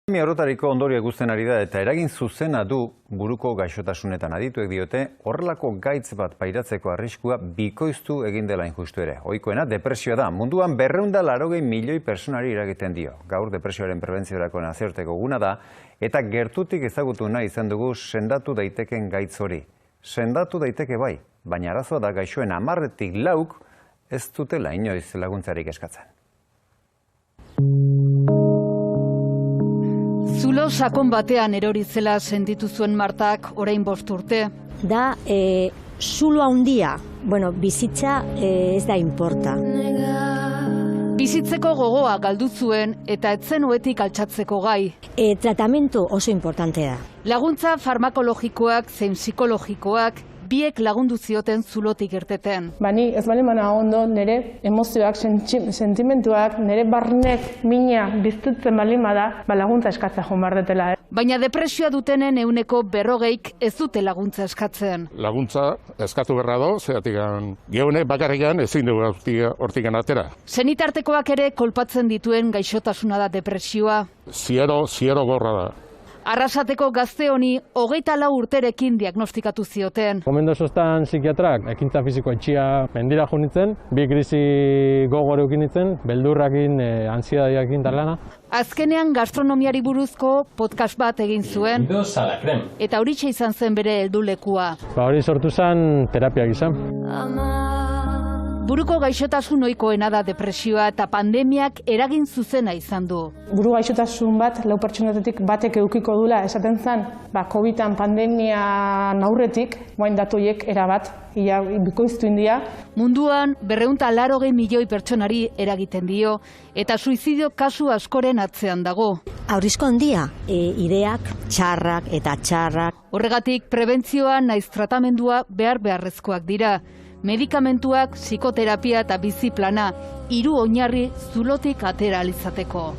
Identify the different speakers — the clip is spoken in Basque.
Speaker 1: Orotariko ondorio guztien ari da eta eragin zuzena du buruko gaixotasunetan adituek diote horrelako gaitz bat pairatzeko arriskua bikoiztu egin dela injustu ere. Ohikoena depresioa da. Munduan 280 milioi pertsonari eragiten dio. Gaur depresioaren prebentziorako nazioarteko eguna da eta gertutik ezagutu nahi izan dugu sendatu daiteken gaitz hori. Sendatu daiteke bai, baina arazoa da gaixoen 10-tik 4 ez dutela inoiz laguntzarik eskatzen.
Speaker 2: Zulo sakon batean erori zela sentitu zuen Martak orain 5 urte.
Speaker 3: Da, zulo handia, bizitza ez da inporta.
Speaker 2: Bizitzeko gogoa galdu zuen eta etzen oetik altxatzeko gai.
Speaker 3: Tratamentu oso importantea da.
Speaker 2: Laguntza farmakologikoak zein psikologikoak biek lagundu zioten zulotik irteten.
Speaker 4: Ni ez bali mana ondo nire emozioak, sentimentuak, nire barnek mina biztutzen balin bada, laguntza eskatzea joan behar dutela.
Speaker 2: Baina depresioa dutenen 40%ik ez dute laguntza eskatzen.
Speaker 5: Laguntza eskatu berra do, zeatik geune bakarrikan ezin dugu hortikan atera.
Speaker 2: Senitartekoak ere kolpatzen dituen gaixotasuna da depresioa.
Speaker 5: Ziero gorra da.
Speaker 2: Arrasateko gazte honi 24 urterekin diagnostikatu zioten.
Speaker 6: Gomendu sostan psikiatrak ekintza fisiko etxia mendira jo nintzen, bi krisi gogor eukin nintzen, beldurrakin, ansiedadiakin talana.
Speaker 2: Azkenean gastronomiari buruzko podcast bat egin zuen, eta horitxe izan zen bere heldulekua.
Speaker 6: Hori sortu zen terapia gizan.
Speaker 2: Buruko gaixotasun ohikoena da depresioa eta pandemiak eragin zuzena izan du.
Speaker 4: Buru gaixotasun bat, 4 pertsonatik batek edukiko dula, esaten zen, COVID-an pandemia aurretik, guain datuiek erabat, bikoiztu india.
Speaker 2: Munduan 280 milioi pertsonari eragiten dio, eta suizidio kasu askoren atzean dago.
Speaker 3: Arrisku handia, ideak, txarrak eta txarrak.
Speaker 2: Horregatik, prebentzioa naiz tratamendua beharrezkoak dira. Medikamentuak, psikoterapia eta biziplana, 3 oinarri zulotik atera ahal izateko.